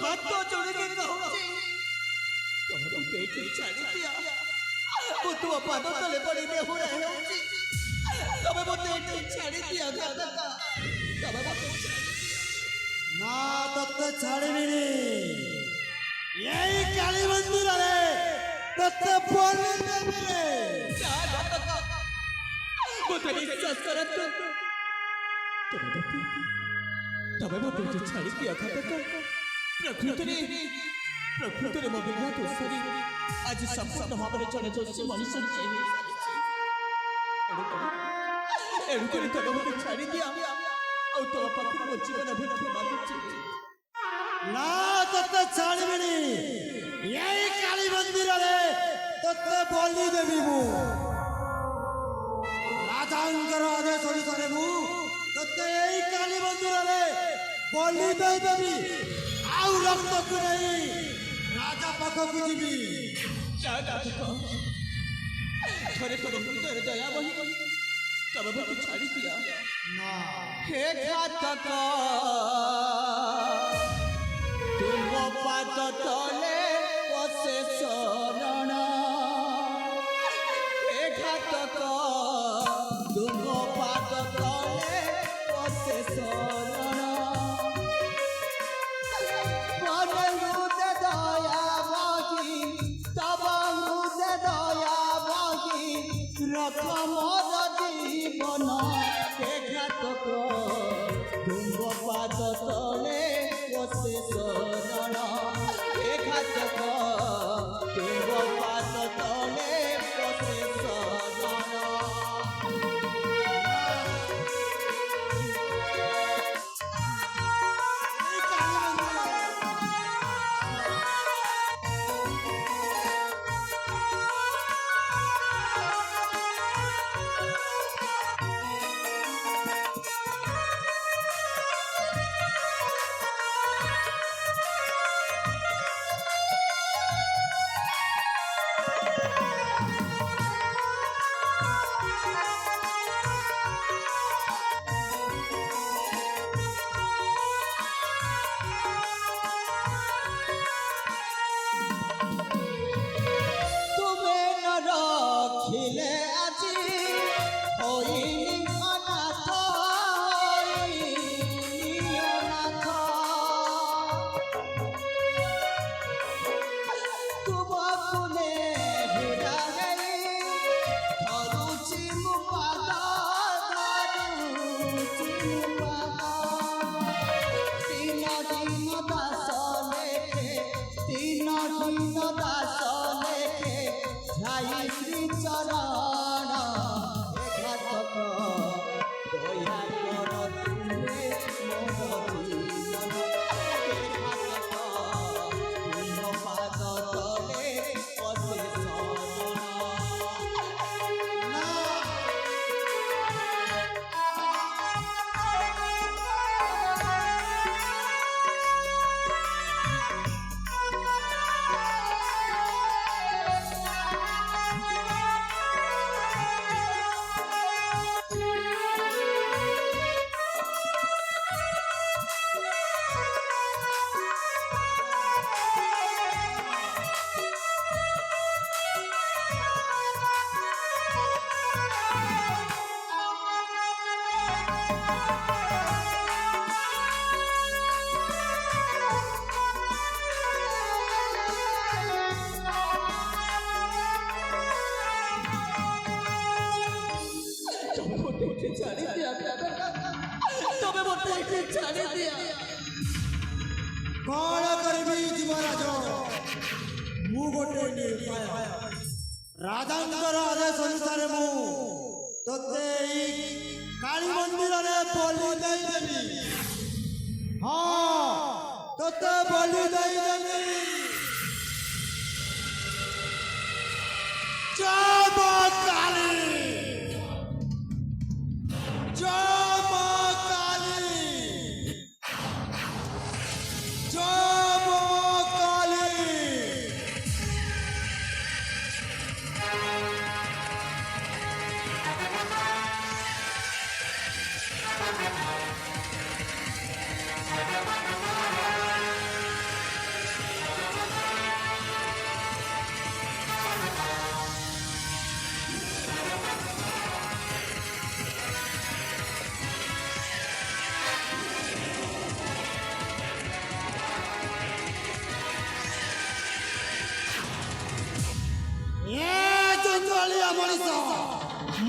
ହାତ ଯୋଡ଼ିକି କହୁଛି ତମେ ମୋତେ ଏଠି ଛାଡ଼ି ଦିଅ। ମୁଁ ତୁମ ପାଦ ତଳେ ପଡ଼ି ଦେହୁରା ହେଉଛି। ତମେ ମୋତେ ଏଠି ଛାଡ଼ି ଦିଅ ଘାତକ। ତମେ ମୋତେ ନା ତତେ ଛାଡ଼ିବିନି। ଏଇ କାଳୀ ମନ୍ଦିରରେ ତତେ ବଳି ଦେବି। ମୋତେ ବିଶ୍ୱାସ କରନ୍ତୁ। ତମେ ମୋତେ ଏଠି ଛାଡ଼ି ଦିଅ ଘାତକ। ପ୍ରକୃତରେ ମୋ ବିବାହ ଦୋଷରେ ଆଜି ସମ୍ପୂର୍ଣ୍ଣ ଭାବରେ ଜଣେ ଦୋଷୀ ମଣିଷ ଏଣୁକରି ତମେ ମୋତେ ଛାଡ଼ି ଦିଅ। ଆଉ ତମ ପାଖରେ ମୋ ଜୀବନ ଭିକ୍ଷା ମାଗୁଛି। ନା ତତେ ଛାଡ଼ିବିନି। ଏଇ କାଳୀ ମନ୍ଦିରରେ ତତେ ବଳି ଦେବି। ମୁଁ ରାଜାଙ୍କର ଆଦେଶ ଅନୁସାରେ ମୁଁ ତତେ ଏଇ କାଳୀ ମନ୍ଦିରରେ ବଳି ଦେଇଦେବି। ଆଉ ରକ୍ତକୁ ନେଇ ରାଜା ପାଖକୁ ଯିବି। ଥରେ ତମ ହୃଦୟରେ ଦୟା ବହି ତମେ ମୋତେ ଛାଡ଼ି ଦିଅ। ନା ହେ ଘାତକ ତୁମ ପାଦ ତଳେ ବସେ ଶରଣ। ହେ ଘାତକ ତୁମ ପାଦ ତଳେ ବସେ ଶରଣ। ମନେ ହୃଦୟ ଦୟା ବହି ତବ ହୃଦୟ ଦୟା ବହି ରଖ ମୋର ଜୀବନ। ହେ ଘାତକ ତୁମ ପାଦ ତଳେ ବସେ ଶରଣ। ହେ ଘାତକ ତୁମ ପାଦ ତଳେ ବସେ ଶରଣ। ତୁମେ ନ ରଖିଲେ ଆଜି ହୋଇନି ଅନାଥ। ତୁମକୁ ନେହୁରା ହେଇ ଧରୁଛି ମୁଁ ପାଦ। ଧରୁଛି ମୁଁ ପାଦ। ତିନ ଦିନ ଦାସ ଲେଖେ ତିନ ଦିନ ଦାସ ଲେଖେ ଝାଇ ଶ୍ରୀ ଚରଣ। ହେ ଘାତକ ଦୟା କର ତୁମେ ମୋର ଜୀବନ। ହେ ଘାତକ ତୁମ ପାଦ ତଳେ ବସେ ଶରଣ। ଛାଡ଼ି ଦିଅ। ତମେ ମୋତେ ଏଠି ଛାଡ଼ି ଦିଅ। କଣ କରିବି ଯୁବରାଜ? ମୁଁ ଗୋଟେ ନିର୍ଭୟ। ରାଜାଙ୍କର ଆଦେଶ ଅନୁସାରେ ମୁଁ ତତେ ଏଇ କାଳୀ ମନ୍ଦିରରେ ବଳି ଦେଇଦେବି। ହଁ ତତେ ବଳି ଦେଇଦେବି। ଜୟ ମା କାଳୀ। জয় মা কালী। জয় মা কালী।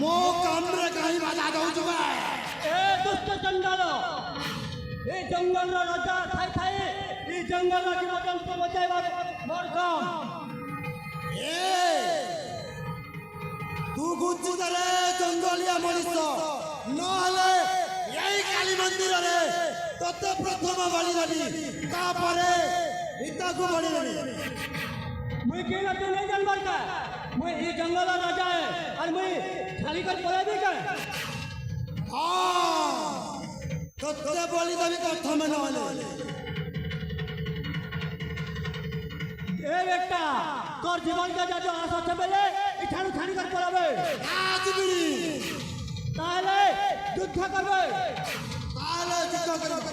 ମୋ କାନରେ କାହିଁ ବାଧା ଦଉଛୁ ବେ? ଏ ଦୁଷ୍ଟ ଜଙ୍ଗଲ ଏ ଜଙ୍ଗଲର ରାଜା ଥାଇ ଥାଇ ଏ ଜଙ୍ଗଲର ଜୀବଜନ୍ତୁ ବଚାଇବା ମୋର କାମ। ତୁ ଗୁଚ୍ଛିତରେ ଜଙ୍ଗଲିଆ ମଣିଷ ନହେଲେ ଏଇ କାଳୀ ମନ୍ଦିରରେ ତତେ ପ୍ରଥମ ବଳିଦେବି, ତାପରେ ଇତାକୁ ବଳିଦେବି। मुई केला तू नहीं जानवर का मुई ये जंगल राजा है और मुई खाली कर पड़ा भी का ତତେ ବଳିଦେବି ପ୍ରଥମେ ନହେଲେ। ए बेटा तोर जीवन का जो आस আছে বেলে ইঠানু খালি कर পড়াবে আজ বিড়ি তাহলে যুদ্ধ করবে। তাহলে যুদ্ধ করবে।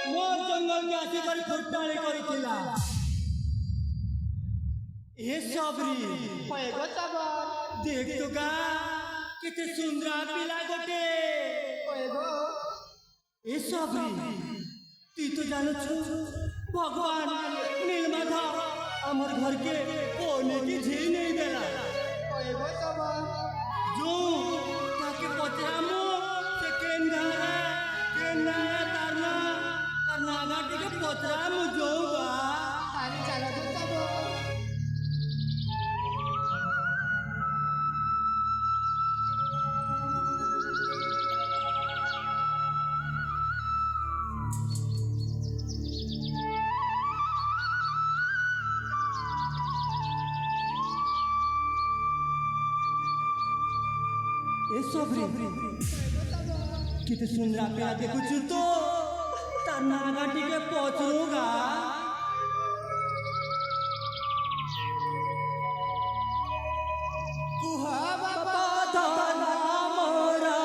मोर जंगल के आसी कर फुटाणी करितिला ए सबरी पैगो तबर देख तो गा किते सुंदर पिला गोटे पैगो ए सबरी ती तो जानो छु भगवान नीलमाधव हमर घर के कोने की झी नहीं देला पैगो तबर जो ताके पचरामो से केन ना तारना गाटी के पचरामो जोगा पानी चला दो तबर ए सबरी किते सुंदर पे देखु छु तो तार नागाटी के पचरूगा कुहा बाबा धना मोरा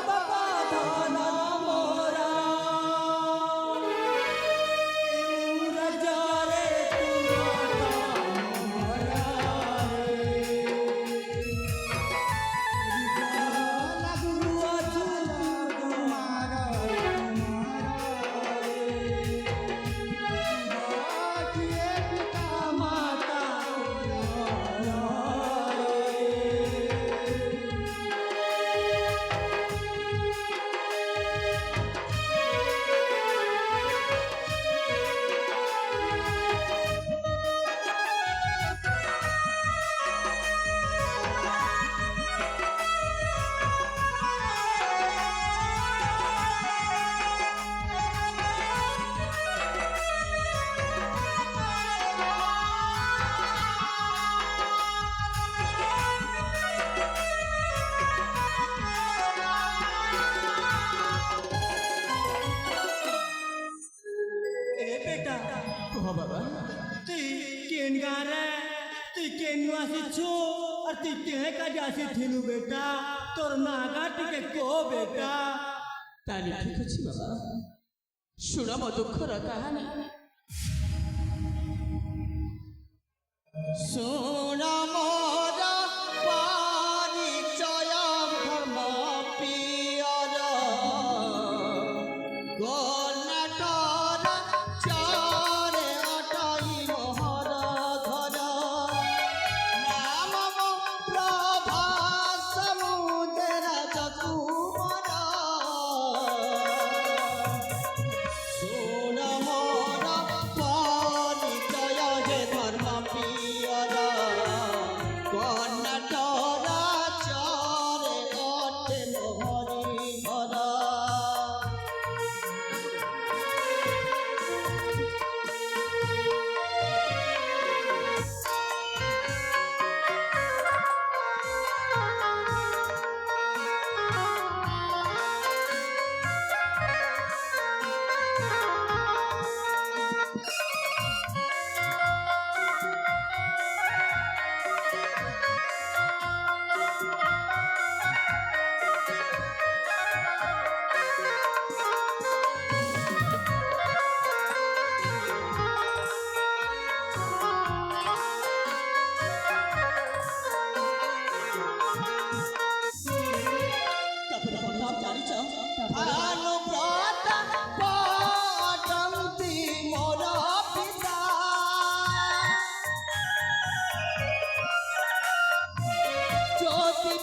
बाबा धना मोरा राजा रे कुहा बाबा ती केन गारे ती केन वासी छो और ती के का जासी थिनु बेटा तोर नागाटी के को बेटा तानी ठीक अछि बाबा शुण मो दुखर कहानी शुण मोर परिचय धर्म पियर कर्णाटक चारे अटाई मोहर घर नाम प्रभास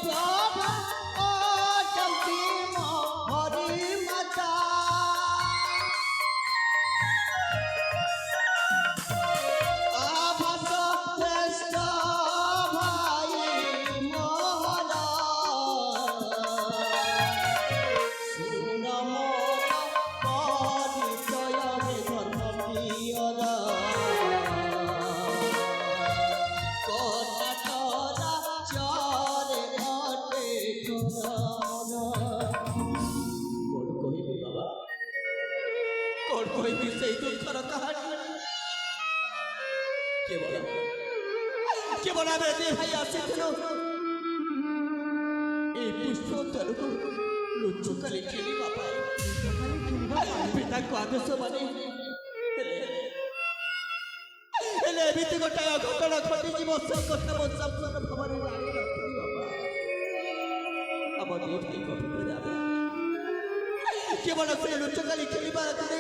प्रभु ओ जल्दी मोहरी माता आभास श्रेष्ठ भाई मोहरा सुन मोर परिचय रे धर्म प्रियरा कनकरा चरे घटे कौन कहबी बाबा कौन कहबी से दुखर कहानी केवल आम दे भाई आसिथिलु এই পুষ্পতরু লুচুকালি খেলিবা পাই পিতাଙ୍କୁ ଆଦେଶ ମାନେ ହେଲେ ଏମିତି ଗୋଟାଏ ଅଘଟଣ ଘଟିଯିବ ସେ କଥା ମୋ ସମ୍ପୂର୍ଣ୍ଣ ଭାବରେ ଜାଣିନଥିଲି ବାପା ଆମ ଦୁଇ ଭାଇଙ୍କ ଭିତରେ ଆମେ କେବଳ ସେ ଲୁଚକାଳି ଖେଳିବା ଆଗରେ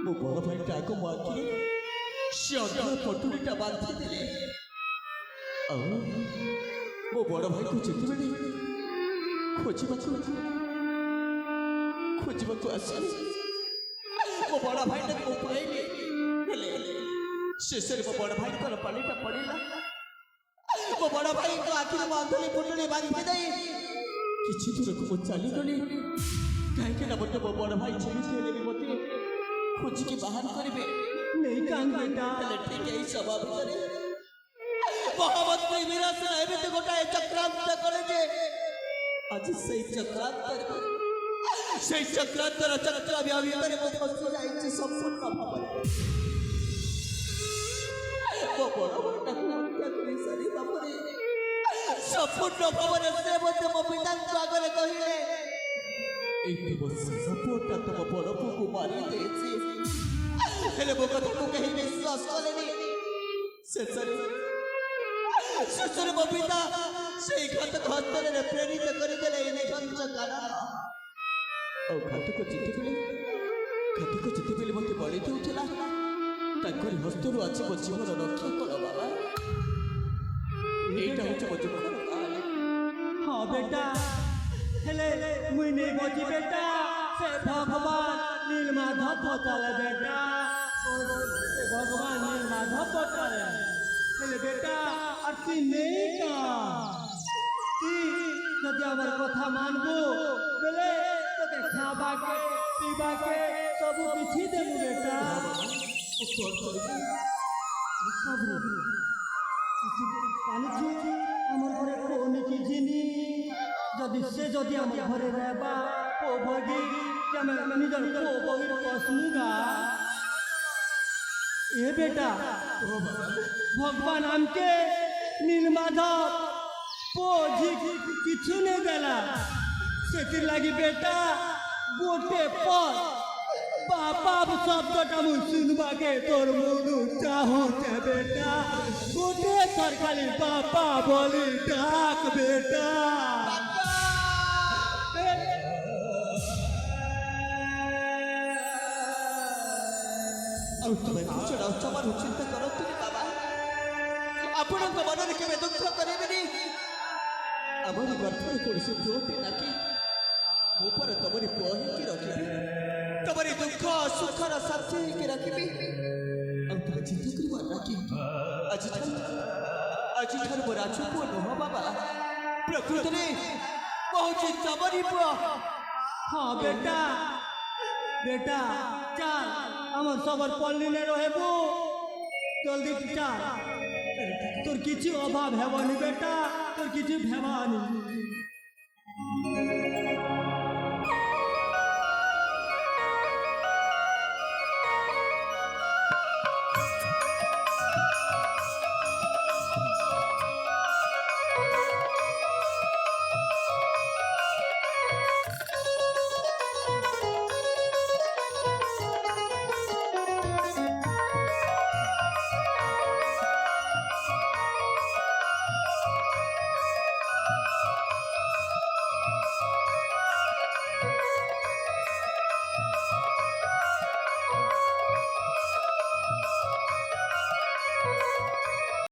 ମୋ ବଡ଼ ଭାଇଟା ଆଗ ମୋ ଆଖିରେ ସେ ଅଧର ପଟୁରିଟା ବାନ୍ଧିଦେଲେ ଆଉ ମୋ ବଡ଼ ଭାଇକୁ ଯେତେବେଳେ ଖୋଜିବାକୁ ଆସିଲି ମୋ ବଡ଼ ଭାଇଟାକୁ ମୁଁ ପାଇଲି ହେଲେ ଶେଷରେ ମୋ ବଡ଼ ଭାଇଙ୍କର ପାଣିଟା ପଡ଼ିଲା ମୋ ବଡ଼ ଭାଇଙ୍କ ଆଖିରେ ମୋ ଅନ୍ଧଲି ପୁଟୁଳି ବାନ୍ଧି ଦେଇ କିଛି ଦୂରକୁ ମୁଁ ଚାଲିଗଲି କାହିଁକି ନା ମୋତେ ମୋ ବଡ଼ ଭାଇ ଯେମିତି ହେଲେ ବି ମୋତେ ଖୋଜିକି ବାହାର କରିବେ नहीं कांगेटा ହେଲେ ଠିକ୍ ଏଇ ସଭା ଭିତରେ ମହାମନ୍ତ୍ରୀ ବିରାସର ଏମିତି ଗୋଟାଏ ଚକ୍ରାନ୍ତ କଲେ ଯେ ଆଜି ସେଇ ଚକ୍ରାନ୍ତର ଚକ୍ର ଭିତରେ ମୁଁ ଫସି ଯାଇଛି ସମ୍ପୂର୍ଣ୍ଣ ଭାବରେ ମୋ ବଡ଼ ଭାଇଟାକୁ ହତ୍ୟା କରି ସାରିବା ପରେ ସମ୍ପୂର୍ଣ୍ଣ ଭାବରେ ସେ ମୋତେ ମୋ ପିତାଙ୍କ ଆଗରେ କହିଲେ ଏଇଠି ମୋ ସାନ ପୁଅଟା ତମ ବଡ଼ ପୁଅକୁ ମାରି ଦେଇଛି ହେଲେ ମୋ କଥାକୁ କେହି ବିଶ୍ୱାସ କଲେନି ଶେଷରେ ମୋ ପିତା ସେଇ ଘାତକ ହସ୍ତରେ ପ୍ରେରିତ କରିଦେଲେ ଏଇ ନିଖଞ୍ଜ କାରଣ ଆଉ ଘାତକ ଯେତେବେଳେ ମୋତେ ବଳି ଦେଉଥିଲା ତାଙ୍କରି ହସ୍ତରୁ ଆଜି ମୋ ଜୀବନ ରକ୍ଷା କଲ ବାବା ଏଇଟା ହେଉଛି ମୋ ଜୀବନର କାହାଣୀ हाँ बेटा हेले मुई नहीं बची बेटा से भगवान नीलमाधव पताले बेटा से भगवान नीलमाधव पताले हेले बेटा आरती नहीं का ती यदि हमर कथा मानबो बेले तोके खाबा के पीबा के सब किछि देबो बेटा पानी আমার ঘরে কোন কি জিনি যদি আমার ঘরে रहबा ओ भगी कि मैं निजर को बहिर पसनुगा ए बेटा भगवान हमके नीलमाधव पोजी किछु नहीं देला सेतिर लागी बेटा गोटे पर बापा शब्दटा मु सुनबा के तोर मुनु चाहते बेटा गोटे थर खाली बापा बोली डाक बेटा ଆଉ ତୁମେ ଭୂଷଣ ସମାନ ଚିନ୍ତା କରନ୍ତୁନି ବାବା ଆପଣଙ୍କ ମନରେ କେବେ ଦୁଃଖ କରିବେନି ଆମର ଗର୍ଭରେ କୌଣସି ପୁଅଟି ନାକି ମୁଁ ପରେ ତମରି ପୁଅ ହେଇକି ରଖିବି ତମରି ଦୁଃଖ ସୁଖର ସାଥୀ ହେଇକି ରଖିବି ଆଉ ତୁମେ ଚିନ୍ତା କରିବ ନାକି ଆଜିଠାରୁ ମୋ ରାଜ ପୁଅ ନୁହଁ ବାବା ପ୍ରକୃତରେ ମୁଁ ହେଉଛି ତମରି ପୁଅ हाँ बेटा बेटा चल আমার সবার পল্লীনে রহেবু জলদি চল তোর কিছু অভাব হেবনি বেটা তোর কিছু ভেবানি